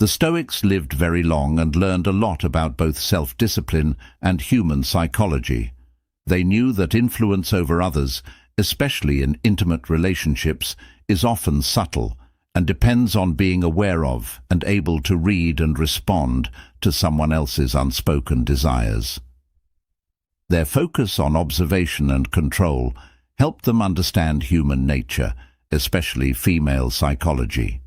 The Stoics lived very long and learned a lot about both self-discipline and human psychology. They knew that influence over others, especially in intimate relationships, is often subtle and depends on being aware of and able to read and respond to someone else's unspoken desires. Their focus on observation and control helped them understand human nature, especially female psychology.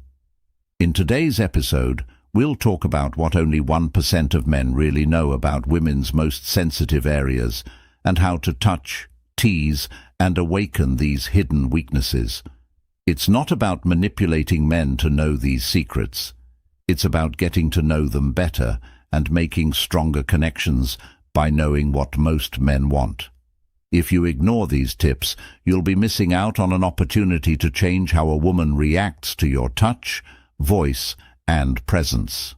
In today's episode, we'll talk about what only 1% of men really know about women's most sensitive areas and how to touch, tease, and awaken these hidden weaknesses. It's not about manipulating men to know these secrets. It's about getting to know them better and making stronger connections by knowing what most men want. If you ignore these tips, you'll be missing out on an opportunity to change how a woman reacts to your touch, voice, and presence.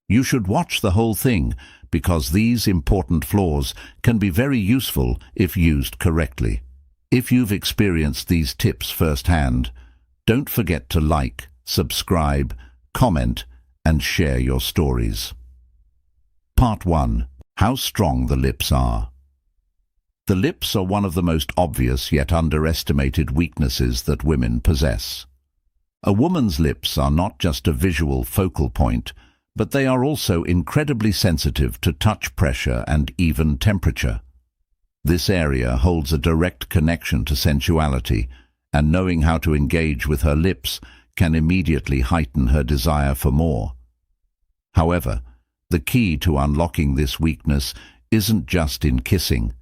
You should watch the whole thing, because these important flaws can be very useful if used correctly. If you've experienced these tips firsthand, don't forget to like, subscribe, comment, and share your stories. Part 1. How strong the lips are. The lips are one of the most obvious yet underestimated weaknesses that women possess. A woman's lips are not just a visual focal point, but they are also incredibly sensitive to touch pressure and even temperature. This area holds a direct connection to sensuality, and knowing how to engage with her lips can immediately heighten her desire for more. However, the key to unlocking this weakness isn't just in kissing.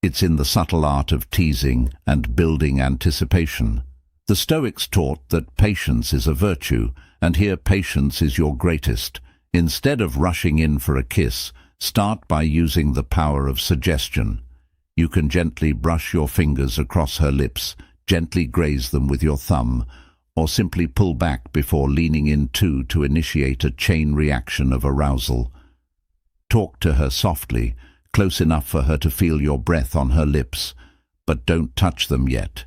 It's in the subtle art of teasing and building anticipation. The Stoics taught that patience is a virtue, and here patience is your greatest. Instead of rushing in for a kiss, start by using the power of suggestion. You can gently brush your fingers across her lips, gently graze them with your thumb, or simply pull back before leaning in to initiate a chain reaction of arousal. Talk to her softly, close enough for her to feel your breath on her lips, but don't touch them yet.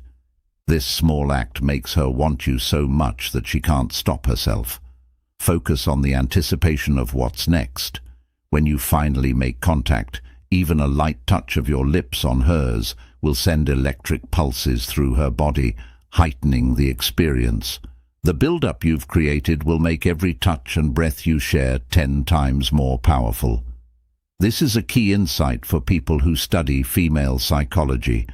This small act makes her want you so much that she can't stop herself. Focus on the anticipation of what's next. When you finally make contact, even a light touch of your lips on hers will send electric pulses through her body, heightening the experience. The build-up you've created will make every touch and breath you share 10 times more powerful. This is a key insight for people who study female psychology.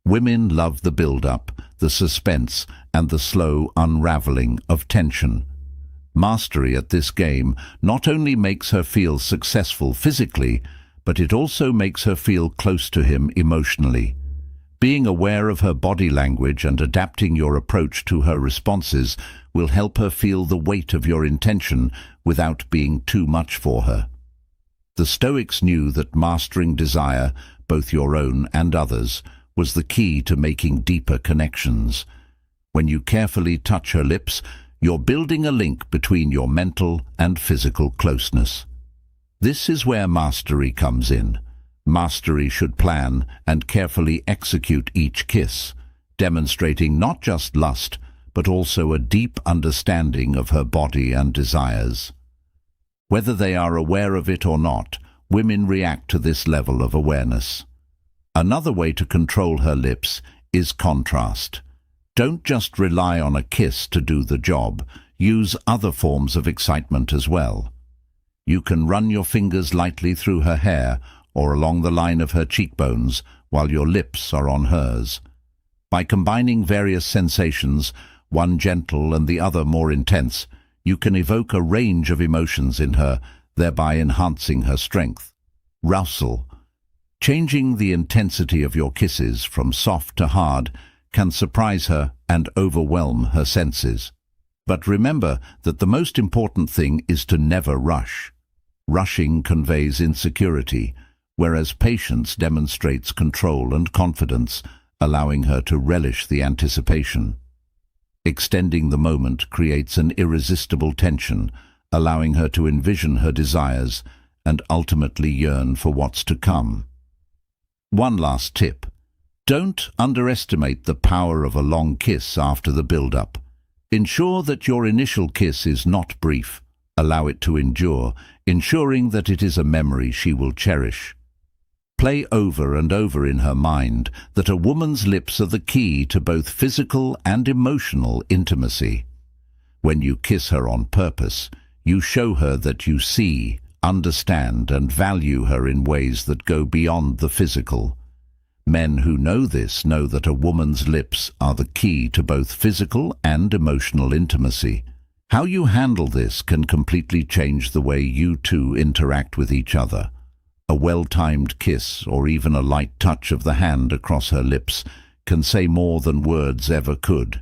Women love the build-up, the suspense, and the slow unraveling of tension. Mastery at this game not only makes her feel successful physically, but it also makes her feel close to him emotionally. Being aware of her body language and adapting your approach to her responses will help her feel the weight of your intention without being too much for her. The Stoics knew that mastering desire, both your own and others, was the key to making deeper connections. When you carefully touch her lips, you're building a link between your mental and physical closeness. This is where mastery comes in. Mastery should plan and carefully execute each kiss, demonstrating not just lust, but also a deep understanding of her body and desires. Whether they are aware of it or not, women react to this level of awareness. Another way to control her lips is contrast. Don't just rely on a kiss to do the job. Use other forms of excitement as well. You can run your fingers lightly through her hair or along the line of her cheekbones while your lips are on hers. By combining various sensations, one gentle and the other more intense, you can evoke a range of emotions in her, thereby enhancing her strength. Arousal. Changing the intensity of your kisses from soft to hard can surprise her and overwhelm her senses. But remember that the most important thing is to never rush. Rushing conveys insecurity, whereas patience demonstrates control and confidence, allowing her to relish the anticipation. Extending the moment creates an irresistible tension, allowing her to envision her desires and ultimately yearn for what's to come. One last tip. Don't underestimate the power of a long kiss after the build-up. Ensure that your initial kiss is not brief. Allow it to endure, ensuring that it is a memory she will cherish. Play over and over in her mind that a woman's lips are the key to both physical and emotional intimacy. When you kiss her on purpose, you show her that you see, understand, and value her in ways that go beyond the physical. Men who know this know that a woman's lips are the key to both physical and emotional intimacy. How you handle this can completely change the way you two interact with each other. A well-timed kiss or even a light touch of the hand across her lips can say more than words ever could.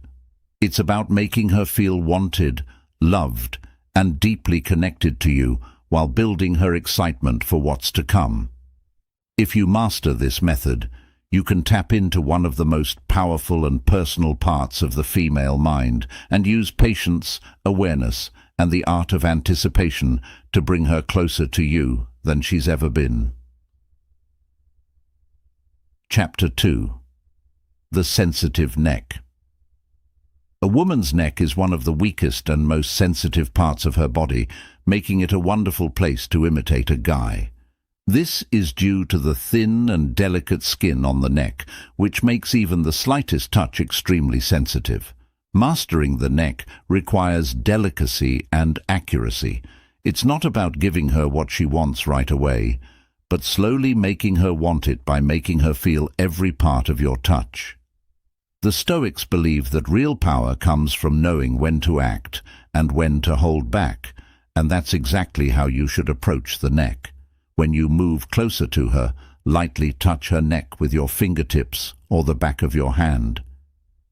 It's about making her feel wanted, loved, and deeply connected to you while building her excitement for what's to come. If you master this method, you can tap into one of the most powerful and personal parts of the female mind and use patience, awareness, and the art of anticipation to bring her closer to you than she's ever been. Chapter 2. The Sensitive Neck. A woman's neck is one of the weakest and most sensitive parts of her body, making it a wonderful place to imitate a guy. This is due to the thin and delicate skin on the neck, which makes even the slightest touch extremely sensitive. Mastering the neck requires delicacy and accuracy. It's not about giving her what she wants right away, but slowly making her want it by making her feel every part of your touch. The Stoics believe that real power comes from knowing when to act and when to hold back, and that's exactly how you should approach the neck. When you move closer to her, lightly touch her neck with your fingertips or the back of your hand.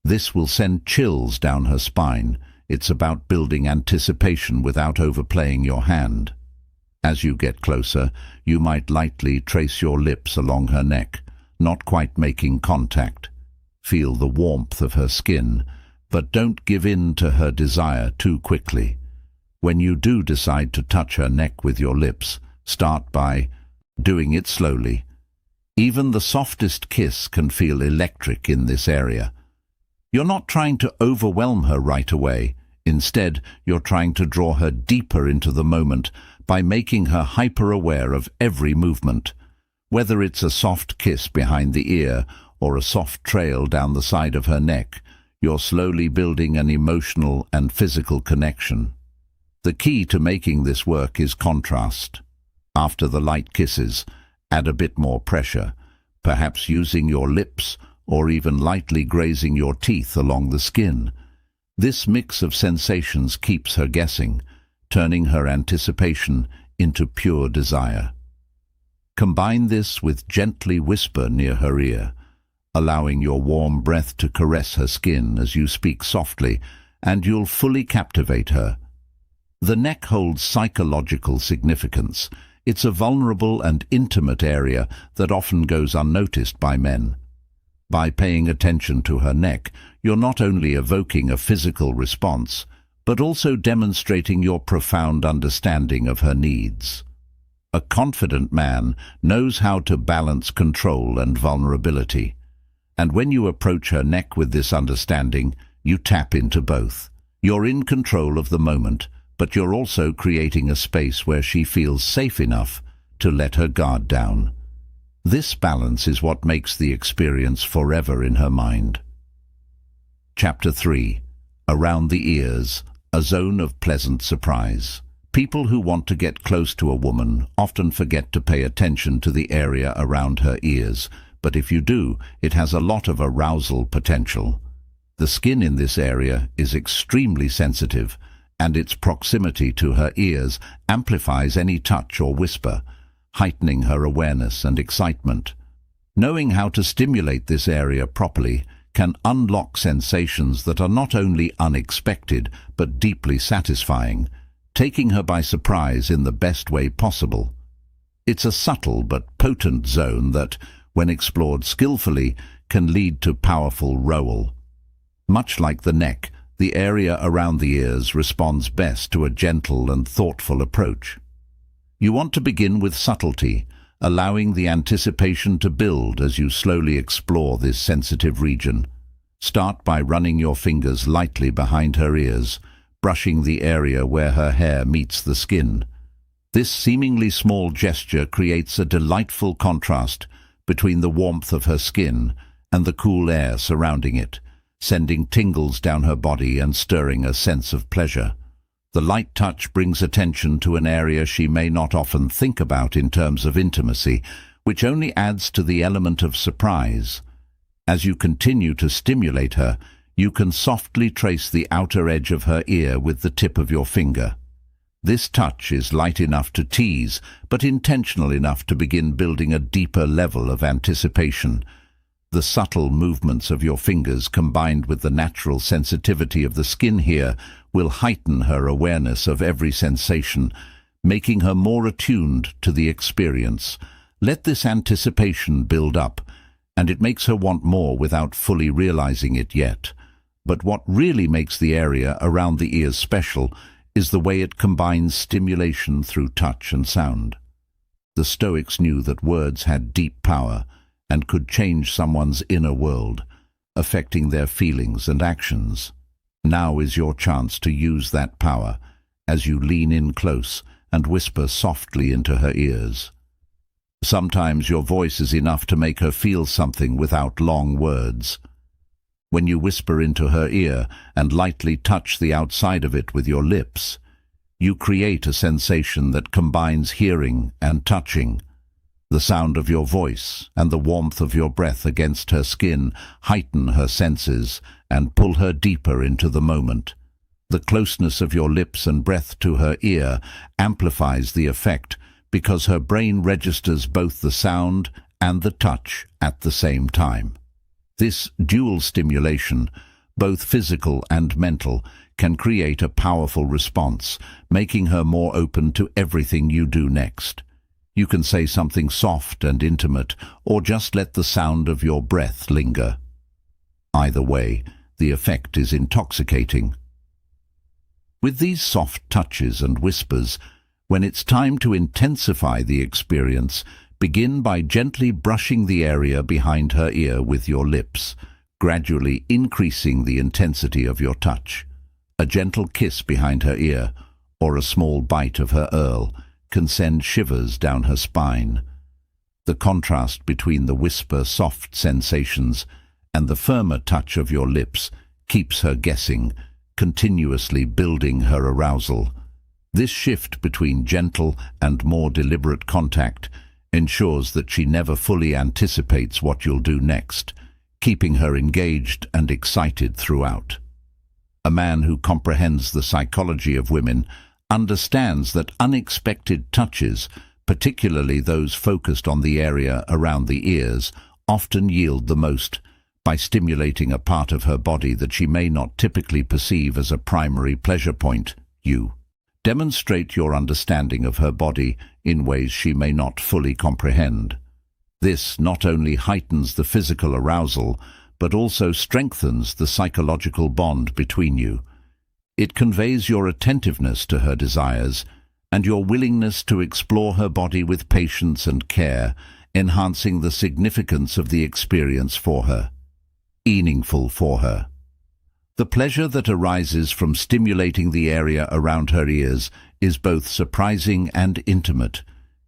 This will send chills down her spine. It's about building anticipation without overplaying your hand. As you get closer, you might lightly trace your lips along her neck, not quite making contact. Feel the warmth of her skin, but don't give in to her desire too quickly. When you do decide to touch her neck with your lips, start by doing it slowly. Even the softest kiss can feel electric in this area. You're not trying to overwhelm her right away. Instead, you're trying to draw her deeper into the moment by making her hyper-aware of every movement. Whether it's a soft kiss behind the ear or a soft trail down the side of her neck, you're slowly building an emotional and physical connection. The key to making this work is contrast. After the light kisses, add a bit more pressure, perhaps using your lips or even lightly grazing your teeth along the skin. This mix of sensations keeps her guessing, turning her anticipation into pure desire. Combine this with gently whisper near her ear, allowing your warm breath to caress her skin as you speak softly, and you'll fully captivate her. The neck holds psychological significance. It's a vulnerable and intimate area that often goes unnoticed by men. By paying attention to her neck, you're not only evoking a physical response, but also demonstrating your profound understanding of her needs. A confident man knows how to balance control and vulnerability. And when you approach her neck with this understanding, you tap into both. You're in control of the moment, but you're also creating a space where she feels safe enough to let her guard down. This balance is what makes the experience forever in her mind. Chapter 3. Around the Ears, a Zone of Pleasant Surprise. People who want to get close to a woman often forget to pay attention to the area around her ears, but if you do, it has a lot of arousal potential. The skin in this area is extremely sensitive, and its proximity to her ears amplifies any touch or whisper, heightening her awareness and excitement. Knowing how to stimulate this area properly can unlock sensations that are not only unexpected but deeply satisfying, taking her by surprise in the best way possible. It's a subtle but potent zone that, when explored skillfully, can lead to powerful rowel. Much like the neck, the area around the ears responds best to a gentle and thoughtful approach. You want to begin with subtlety, allowing the anticipation to build as you slowly explore this sensitive region. Start by running your fingers lightly behind her ears, brushing the area where her hair meets the skin. This seemingly small gesture creates a delightful contrast between the warmth of her skin and the cool air surrounding it, sending tingles down her body and stirring a sense of pleasure. The light touch brings attention to an area she may not often think about in terms of intimacy, which only adds to the element of surprise. As you continue to stimulate her, you can softly trace the outer edge of her ear with the tip of your finger. This touch is light enough to tease, but intentional enough to begin building a deeper level of anticipation. The subtle movements of your fingers combined with the natural sensitivity of the skin here will heighten her awareness of every sensation, making her more attuned to the experience. Let this anticipation build up, and it makes her want more without fully realizing it yet. But what really makes the area around the ears special is the way it combines stimulation through touch and sound. The Stoics knew that words had deep power and could change someone's inner world, affecting their feelings and actions. Now is your chance to use that power as you lean in close and whisper softly into her ears. Sometimes your voice is enough to make her feel something without long words. When you whisper into her ear and lightly touch the outside of it with your lips, you create a sensation that combines hearing and touching. The sound of your voice and the warmth of your breath against her skin heighten her senses and pull her deeper into the moment. The closeness of your lips and breath to her ear amplifies the effect because her brain registers both the sound and the touch at the same time. This dual stimulation, both physical and mental, can create a powerful response, making her more open to everything you do next. You can say something soft and intimate, or just let the sound of your breath linger. Either way, the effect is intoxicating. With these soft touches and whispers, when it's time to intensify the experience, begin by gently brushing the area behind her ear with your lips, gradually increasing the intensity of your touch. A gentle kiss behind her ear, or a small bite of her earl, can send shivers down her spine. The contrast between the whisper-soft sensations and the firmer touch of your lips keeps her guessing, continuously building her arousal. This shift between gentle and more deliberate contact ensures that she never fully anticipates what you'll do next, keeping her engaged and excited throughout. A man who comprehends the psychology of women understands that unexpected touches, particularly those focused on the area around the ears, often yield the most. By stimulating a part of her body that she may not typically perceive as a primary pleasure point, you demonstrate your understanding of her body in ways she may not fully comprehend. This not only heightens the physical arousal, but also strengthens the psychological bond between you. It conveys your attentiveness to her desires and your willingness to explore her body with patience and care, enhancing the significance of the experience for her. Meaningful for her. The pleasure that arises from stimulating the area around her ears is both surprising and intimate.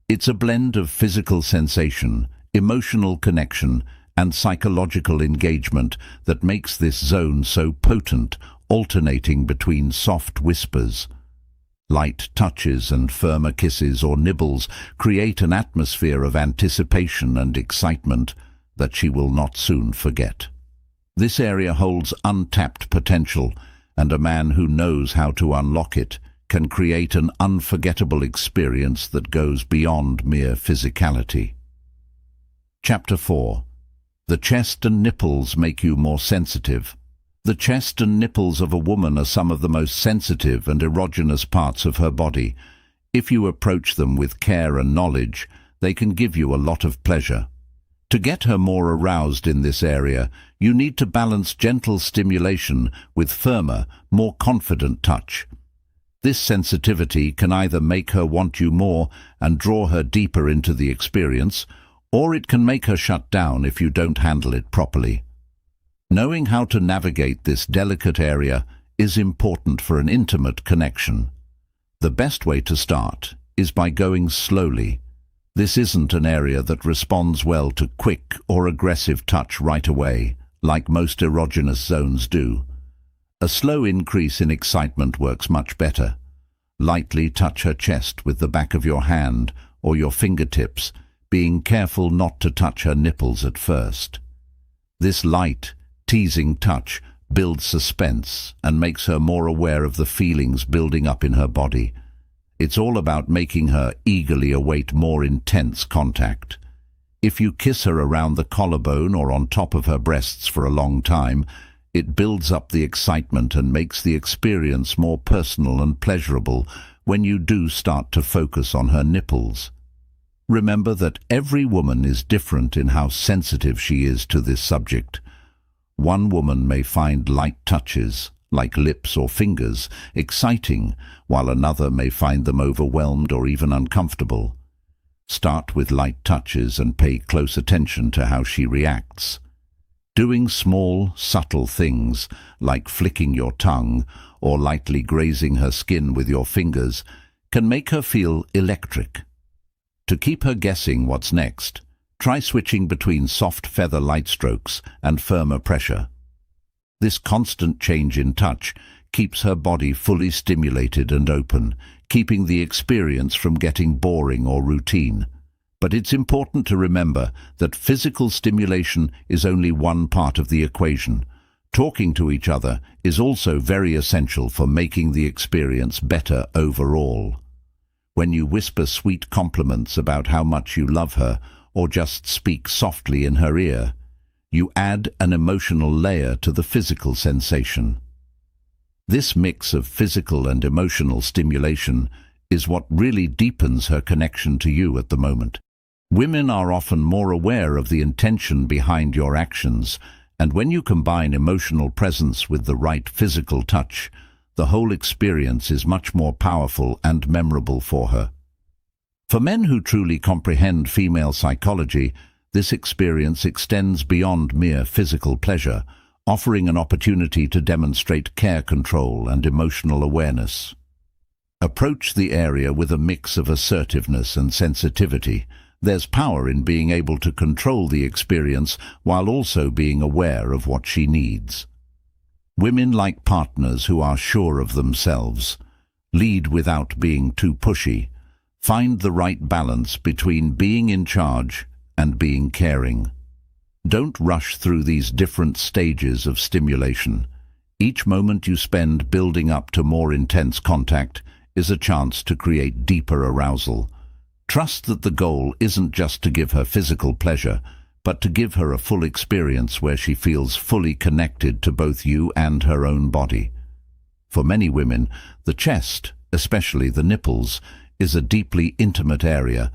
It's a blend of physical sensation, emotional connection, and psychological engagement that makes this zone so potent, alternating between soft whispers. Light touches and firmer kisses or nibbles create an atmosphere of anticipation and excitement that she will not soon forget. This area holds untapped potential, and a man who knows how to unlock it can create an unforgettable experience that goes beyond mere physicality. Chapter 4. The chest and nipples make you more sensitive. The chest and nipples of a woman are some of the most sensitive and erogenous parts of her body. If you approach them with care and knowledge, they can give you a lot of pleasure. To get her more aroused in this area, you need to balance gentle stimulation with firmer, more confident touch. This sensitivity can either make her want you more and draw her deeper into the experience, or it can make her shut down if you don't handle it properly. Knowing how to navigate this delicate area is important for an intimate connection. The best way to start is by going slowly. This isn't an area that responds well to quick or aggressive touch right away, like most erogenous zones do. A slow increase in excitement works much better. Lightly touch her chest with the back of your hand or your fingertips, being careful not to touch her nipples at first. This light, teasing touch builds suspense and makes her more aware of the feelings building up in her body. It's all about making her eagerly await more intense contact. If you kiss her around the collarbone or on top of her breasts for a long time, it builds up the excitement and makes the experience more personal and pleasurable when you do start to focus on her nipples. Remember that every woman is different in how sensitive she is to this subject. One woman may find light touches, like lips or fingers, exciting, while another may find them overwhelmed or even uncomfortable. Start with light touches and pay close attention to how she reacts. Doing small, subtle things, like flicking your tongue or lightly grazing her skin with your fingers, can make her feel electric. To keep her guessing what's next, try switching between soft feather light strokes and firmer pressure. This constant change in touch keeps her body fully stimulated and open, keeping the experience from getting boring or routine. But it's important to remember that physical stimulation is only one part of the equation. Talking to each other is also very essential for making the experience better overall. When you whisper sweet compliments about how much you love her, or just speak softly in her ear, you add an emotional layer to the physical sensation. This mix of physical and emotional stimulation is what really deepens her connection to you at the moment. Women are often more aware of the intention behind your actions, and when you combine emotional presence with the right physical touch, the whole experience is much more powerful and memorable for her. For men who truly comprehend female psychology, this experience extends beyond mere physical pleasure, offering an opportunity to demonstrate care control and emotional awareness. Approach the area with a mix of assertiveness and sensitivity. There's power in being able to control the experience while also being aware of what she needs. Women like partners who are sure of themselves. Lead without being too pushy. Find the right balance between being in charge and being caring. Don't rush through these different stages of stimulation. Each moment you spend building up to more intense contact is a chance to create deeper arousal. Trust that the goal isn't just to give her physical pleasure, but to give her a full experience where she feels fully connected to both you and her own body. For many women, the chest, especially the nipples, is a deeply intimate area,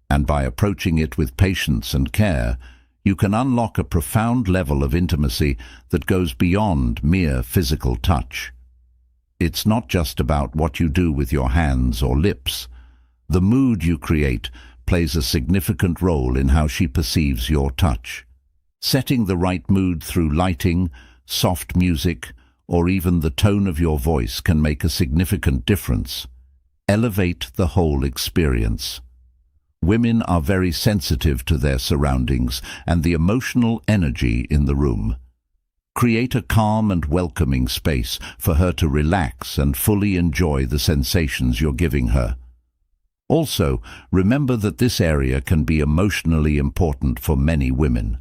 and by approaching it with patience and care, you can unlock a profound level of intimacy that goes beyond mere physical touch. It's not just about what you do with your hands or lips. The mood you create plays a significant role in how she perceives your touch. Setting the right mood through lighting, soft music, or even the tone of your voice can make a significant difference. Elevate the whole experience. Women are very sensitive to their surroundings and the emotional energy in the room. Create a calm and welcoming space for her to relax and fully enjoy the sensations you're giving her. Also, remember that this area can be emotionally important for many women.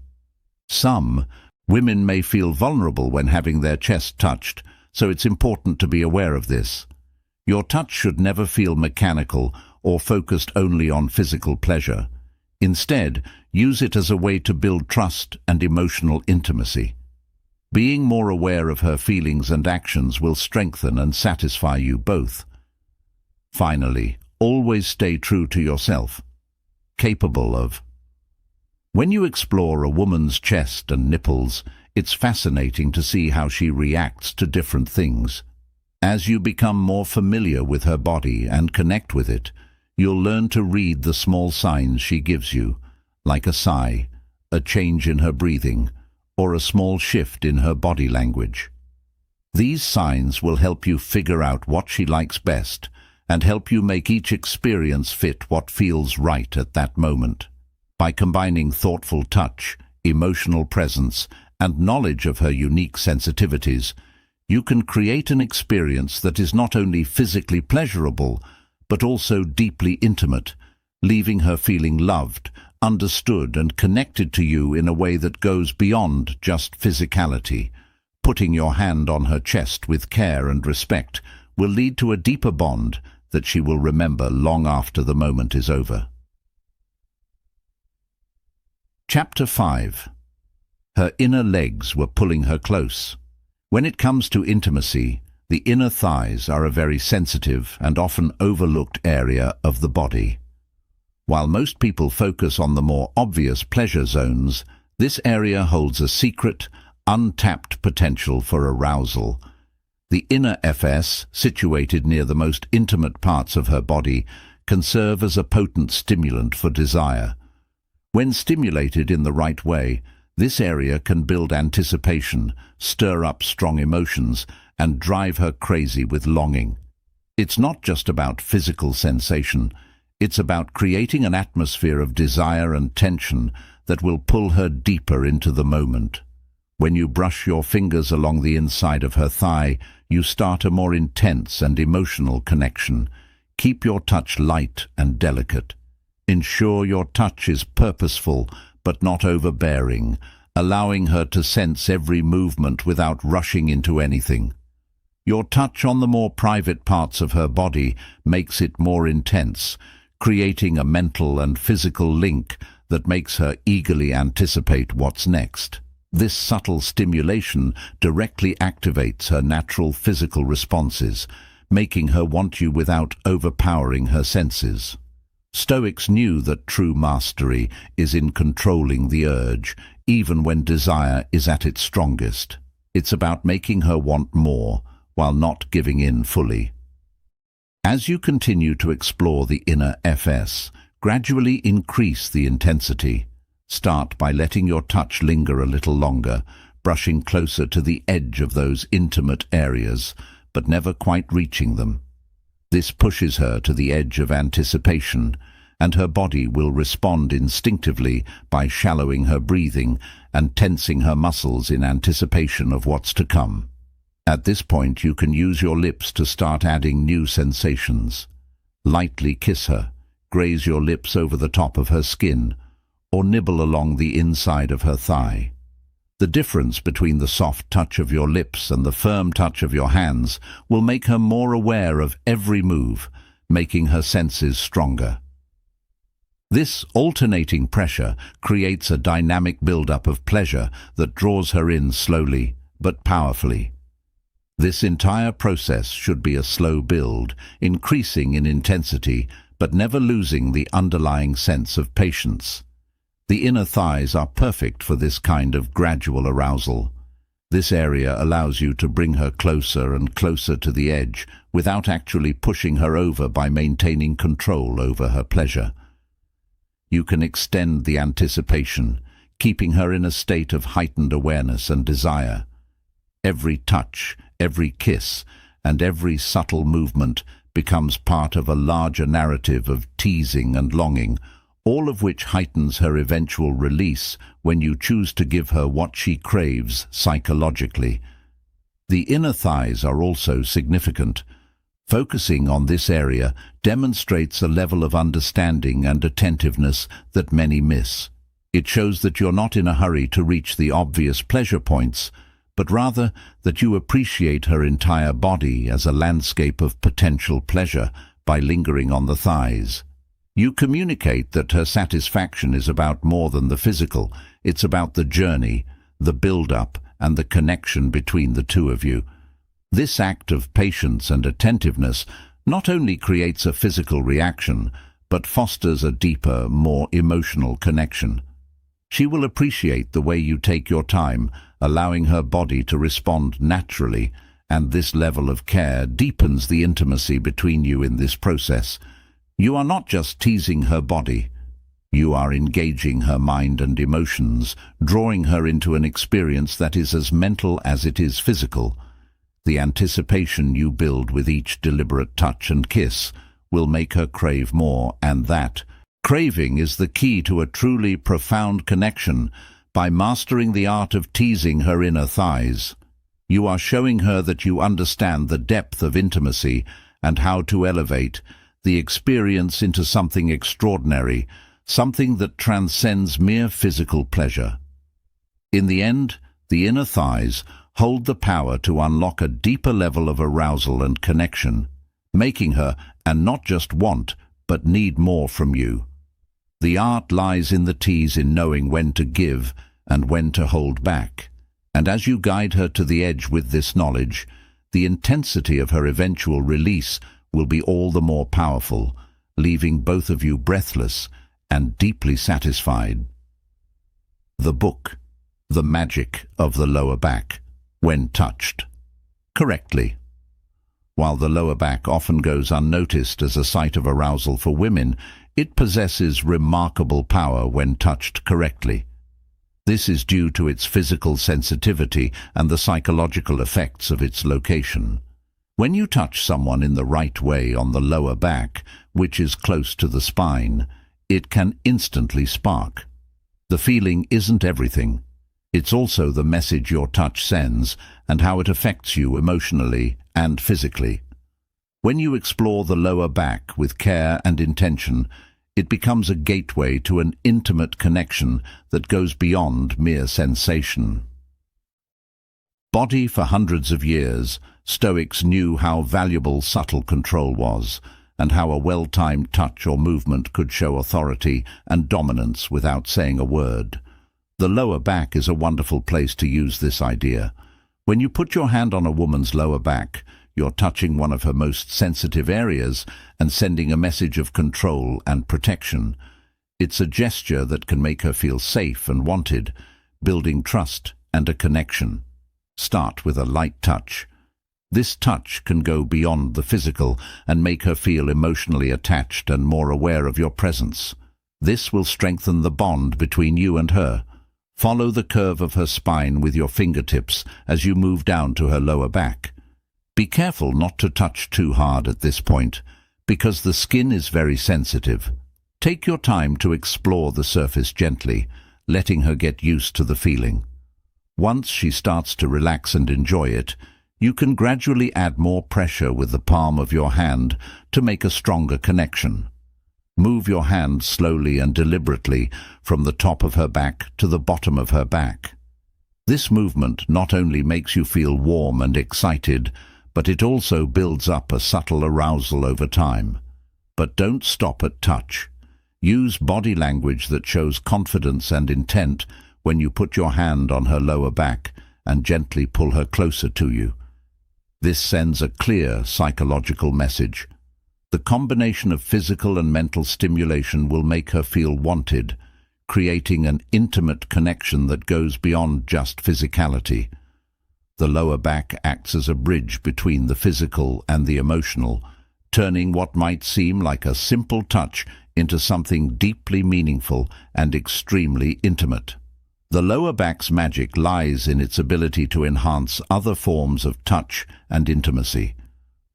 Some women may feel vulnerable when having their chest touched, so it's important to be aware of this. Your touch should never feel mechanical or focused only on physical pleasure. Instead, use it as a way to build trust and emotional intimacy. Being more aware of her feelings and actions will strengthen and satisfy you both. Finally, always stay true to yourself. Capable of. When you explore a woman's chest and nipples, it's fascinating to see how she reacts to different things. As you become more familiar with her body and connect with it, you'll learn to read the small signs she gives you, like a sigh, a change in her breathing, or a small shift in her body language. These signs will help you figure out what she likes best and help you make each experience fit what feels right at that moment. By combining thoughtful touch, emotional presence, and knowledge of her unique sensitivities, you can create an experience that is not only physically pleasurable, but also deeply intimate, leaving her feeling loved, understood, and connected to you in a way that goes beyond just physicality. Putting your hand on her chest with care and respect will lead to a deeper bond that she will remember long after the moment is over. Chapter 5. Her inner legs were pulling her close. When it comes to intimacy, the inner thighs are a very sensitive and often overlooked area of the body. While most people focus on the more obvious pleasure zones, this area holds a secret, untapped potential for arousal. The inner FS, situated near the most intimate parts of her body, can serve as a potent stimulant for desire. When stimulated in the right way, this area can build anticipation, stir up strong emotions, and drive her crazy with longing. It's not just about physical sensation. It's about creating an atmosphere of desire and tension that will pull her deeper into the moment. When you brush your fingers along the inside of her thigh, you start a more intense and emotional connection. Keep your touch light and delicate. Ensure your touch is purposeful but not overbearing, allowing her to sense every movement without rushing into anything. Your touch on the more private parts of her body makes it more intense, creating a mental and physical link that makes her eagerly anticipate what's next. This subtle stimulation directly activates her natural physical responses, making her want you without overpowering her senses. Stoics knew that true mastery is in controlling the urge, even when desire is at its strongest. It's about making her want more, while not giving in fully. As you continue to explore the inner FS, gradually increase the intensity. Start by letting your touch linger a little longer, brushing closer to the edge of those intimate areas, but never quite reaching them. This pushes her to the edge of anticipation, and her body will respond instinctively by shallowing her breathing and tensing her muscles in anticipation of what's to come. At this point, you can use your lips to start adding new sensations. Lightly kiss her, graze your lips over the top of her skin, or nibble along the inside of her thigh. The difference between the soft touch of your lips and the firm touch of your hands will make her more aware of every move, making her senses stronger. This alternating pressure creates a dynamic build-up of pleasure that draws her in slowly but powerfully. This entire process should be a slow build, increasing in intensity but never losing the underlying sense of patience. The inner thighs are perfect for this kind of gradual arousal. This area allows you to bring her closer and closer to the edge without actually pushing her over by maintaining control over her pleasure. You can extend the anticipation, keeping her in a state of heightened awareness and desire. Every touch, every kiss, and every subtle movement becomes part of a larger narrative of teasing and longing, all of which heightens her eventual release when you choose to give her what she craves psychologically. The inner thighs are also significant. Focusing on this area demonstrates a level of understanding and attentiveness that many miss. It shows that you're not in a hurry to reach the obvious pleasure points, but rather that you appreciate her entire body as a landscape of potential pleasure by lingering on the thighs. You communicate that her satisfaction is about more than the physical. It's about the journey, the build-up, and the connection between the two of you. This act of patience and attentiveness not only creates a physical reaction, but fosters a deeper, more emotional connection. She will appreciate the way you take your time, allowing her body to respond naturally, and this level of care deepens the intimacy between you in this process. You are not just teasing her body. You are engaging her mind and emotions, drawing her into an experience that is as mental as it is physical. The anticipation you build with each deliberate touch and kiss will make her crave more, and that craving is the key to a truly profound connection. By mastering the art of teasing her inner thighs, you are showing her that you understand the depth of intimacy and how to elevate the experience into something extraordinary, something that transcends mere physical pleasure. In the end, the inner thighs hold the power to unlock a deeper level of arousal and connection, making her, and not just want, but need more from you. The art lies in the tease, in knowing when to give and when to hold back. And as you guide her to the edge with this knowledge, the intensity of her eventual release will be all the more powerful, leaving both of you breathless and deeply satisfied. The book, The Magic of the Lower Back, when touched correctly. While the lower back often goes unnoticed as a site of arousal for women, it possesses remarkable power when touched correctly. This is due to its physical sensitivity and the psychological effects of its location. When you touch someone in the right way on the lower back, which is close to the spine, it can instantly spark. The feeling isn't everything. It's also the message your touch sends and how it affects you emotionally and physically. When you explore the lower back with care and intention, it becomes a gateway to an intimate connection that goes beyond mere sensation. For hundreds of years, Stoics knew how valuable subtle control was, and how a well-timed touch or movement could show authority and dominance without saying a word. The lower back is a wonderful place to use this idea. When you put your hand on a woman's lower back, you're touching one of her most sensitive areas and sending a message of control and protection. It's a gesture that can make her feel safe and wanted, building trust and a connection. Start with a light touch. This touch can go beyond the physical and make her feel emotionally attached and more aware of your presence. This will strengthen the bond between you and her. Follow the curve of her spine with your fingertips as you move down to her lower back. Be careful not to touch too hard at this point, because the skin is very sensitive. Take your time to explore the surface gently, letting her get used to the feeling. Once she starts to relax and enjoy it, you can gradually add more pressure with the palm of your hand to make a stronger connection. Move your hand slowly and deliberately from the top of her back to the bottom of her back. This movement not only makes you feel warm and excited, but it also builds up a subtle arousal over time. But don't stop at touch. Use body language that shows confidence and intent when you put your hand on her lower back and gently pull her closer to you. This sends a clear psychological message. The combination of physical and mental stimulation will make her feel wanted, creating an intimate connection that goes beyond just physicality. The lower back acts as a bridge between the physical and the emotional, turning what might seem like a simple touch into something deeply meaningful and extremely intimate. The lower back's magic lies in its ability to enhance other forms of touch and intimacy.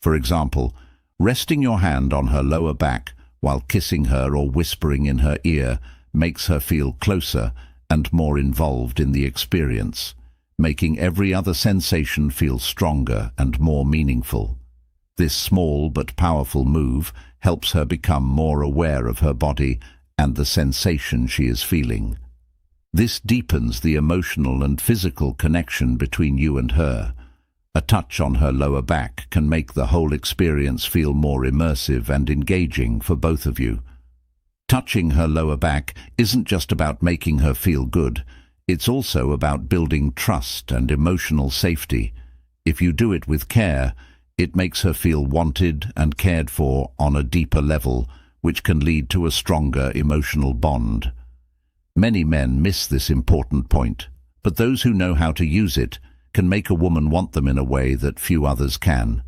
For example, resting your hand on her lower back while kissing her or whispering in her ear makes her feel closer and more involved in the experience, making every other sensation feel stronger and more meaningful. This small but powerful move helps her become more aware of her body and the sensation she is feeling. This deepens the emotional and physical connection between you and her. A touch on her lower back can make the whole experience feel more immersive and engaging for both of you. Touching her lower back isn't just about making her feel good, it's also about building trust and emotional safety. If you do it with care, it makes her feel wanted and cared for on a deeper level, which can lead to a stronger emotional bond. Many men miss this important point, but those who know how to use it can make a woman want them in a way that few others can.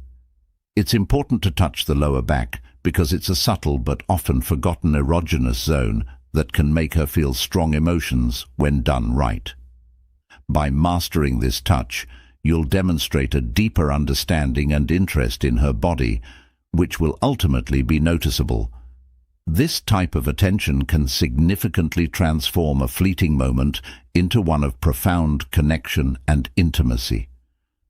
It's important to touch the lower back because it's a subtle but often forgotten erogenous zone that can make her feel strong emotions when done right. By mastering this touch, you'll demonstrate a deeper understanding and interest in her body, which will ultimately be noticeable. This type of attention can significantly transform a fleeting moment into one of profound connection and intimacy.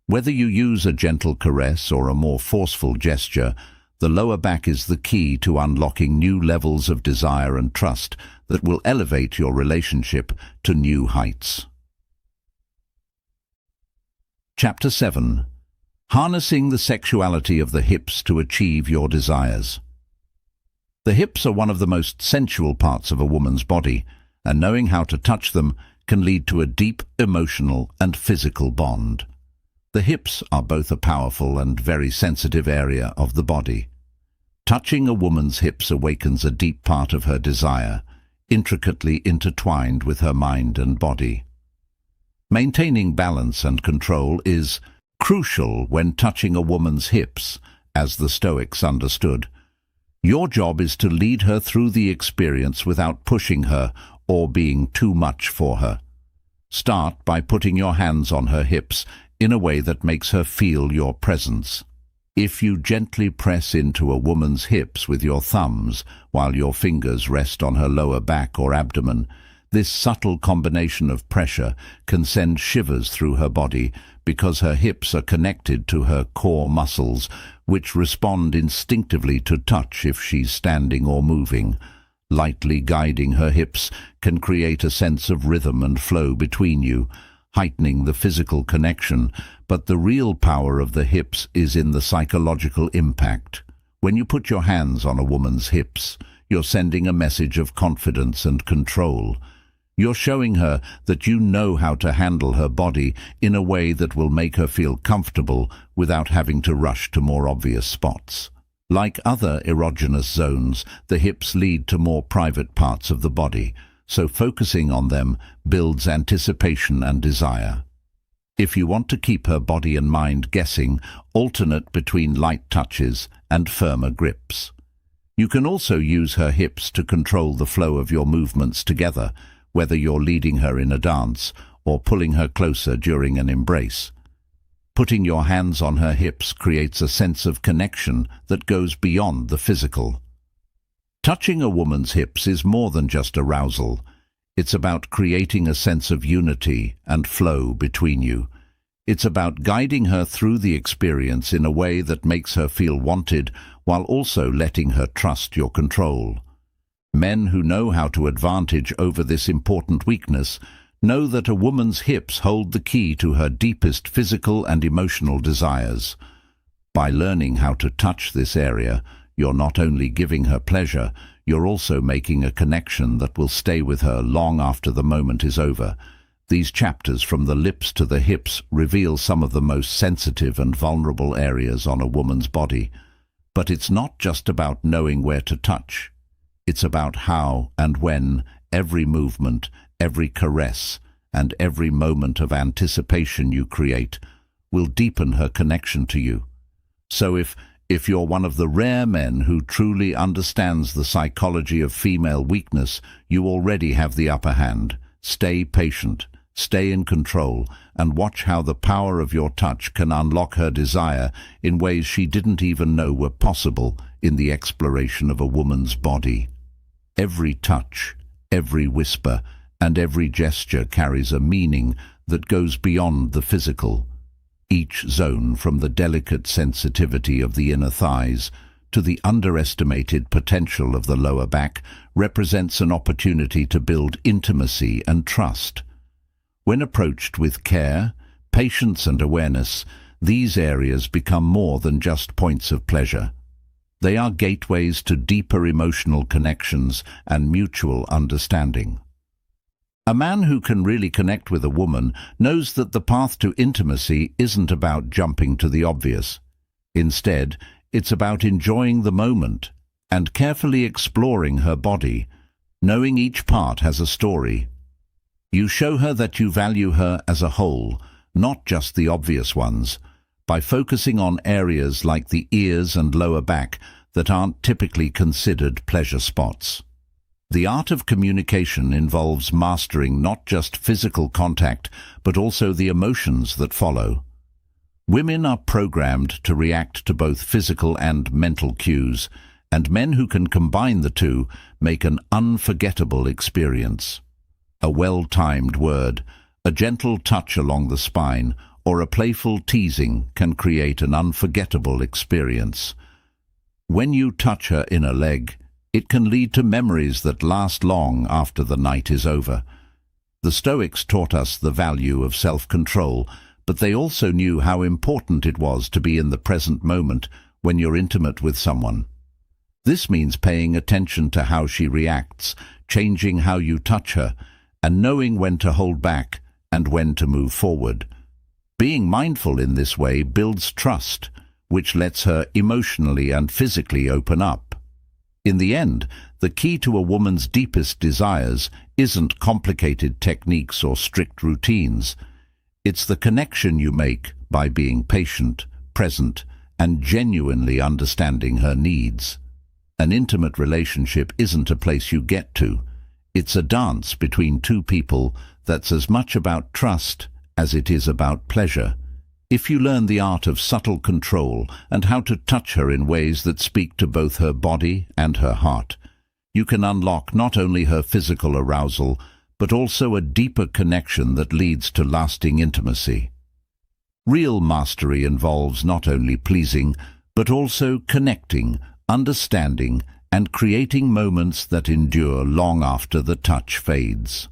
Whether you use a gentle caress or a more forceful gesture, the lower back is the key to unlocking new levels of desire and trust that will elevate your relationship to new heights. Chapter 7. Harnessing the sexuality of the hips to achieve your desires. The hips are one of the most sensual parts of a woman's body, and knowing how to touch them can lead to a deep emotional and physical bond. The hips are both a powerful and very sensitive area of the body. Touching a woman's hips awakens a deep part of her desire, intricately intertwined with her mind and body. Maintaining balance and control is crucial when touching a woman's hips, as the Stoics understood. Your job is to lead her through the experience without pushing her or being too much for her. Start by putting your hands on her hips in a way that makes her feel your presence. If you gently press into a woman's hips with your thumbs while your fingers rest on her lower back or abdomen, this subtle combination of pressure can send shivers through her body because her hips are connected to her core muscles, which respond instinctively to touch if she's standing or moving. Lightly guiding her hips can create a sense of rhythm and flow between you, heightening the physical connection, but the real power of the hips is in the psychological impact. When you put your hands on a woman's hips, you're sending a message of confidence and control. You're showing her that you know how to handle her body in a way that will make her feel comfortable without having to rush to more obvious spots. Like other erogenous zones, the hips lead to more private parts of the body, so focusing on them builds anticipation and desire. If you want to keep her body and mind guessing, alternate between light touches and firmer grips. You can also use her hips to control the flow of your movements together, whether you're leading her in a dance or pulling her closer during an embrace. Putting your hands on her hips creates a sense of connection that goes beyond the physical. Touching a woman's hips is more than just arousal. It's about creating a sense of unity and flow between you. It's about guiding her through the experience in a way that makes her feel wanted while also letting her trust your control. Men who know how to advantage over this important weakness know that a woman's hips hold the key to her deepest physical and emotional desires. By learning how to touch this area, you're not only giving her pleasure, you're also making a connection that will stay with her long after the moment is over. These chapters, from the lips to the hips, reveal some of the most sensitive and vulnerable areas on a woman's body. But it's not just about knowing where to touch. It's about how and when every movement, every caress, and every moment of anticipation you create will deepen her connection to you. So if you're one of the rare men who truly understands the psychology of female weakness, you already have the upper hand. Stay patient, stay in control, and watch how the power of your touch can unlock her desire in ways she didn't even know were possible in the exploration of a woman's body. Every touch, every whisper, and every gesture carries a meaning that goes beyond the physical. Each zone, from the delicate sensitivity of the inner thighs to the underestimated potential of the lower back, represents an opportunity to build intimacy and trust. When approached with care, patience, and awareness, these areas become more than just points of pleasure. They are gateways to deeper emotional connections and mutual understanding. A man who can really connect with a woman knows that the path to intimacy isn't about jumping to the obvious. Instead, it's about enjoying the moment and carefully exploring her body, knowing each part has a story. You show her that you value her as a whole, not just the obvious ones, by focusing on areas like the ears and lower back that aren't typically considered pleasure spots. The art of communication involves mastering not just physical contact, but also the emotions that follow. Women are programmed to react to both physical and mental cues, and men who can combine the two make an unforgettable experience. A well-timed word, a gentle touch along the spine, or a playful teasing can create an unforgettable experience. When you touch her inner leg, it can lead to memories that last long after the night is over. The Stoics taught us the value of self-control, but they also knew how important it was to be in the present moment when you're intimate with someone. This means paying attention to how she reacts, changing how you touch her, and knowing when to hold back and when to move forward. Being mindful in this way builds trust, which lets her emotionally and physically open up. In the end, the key to a woman's deepest desires isn't complicated techniques or strict routines. It's the connection you make by being patient, present, and genuinely understanding her needs. An intimate relationship isn't a place you get to. It's a dance between two people that's as much about trust as it is about pleasure. If you learn the art of subtle control and how to touch her in ways that speak to both her body and her heart, you can unlock not only her physical arousal, but also a deeper connection that leads to lasting intimacy. Real mastery involves not only pleasing, but also connecting, understanding, and creating moments that endure long after the touch fades.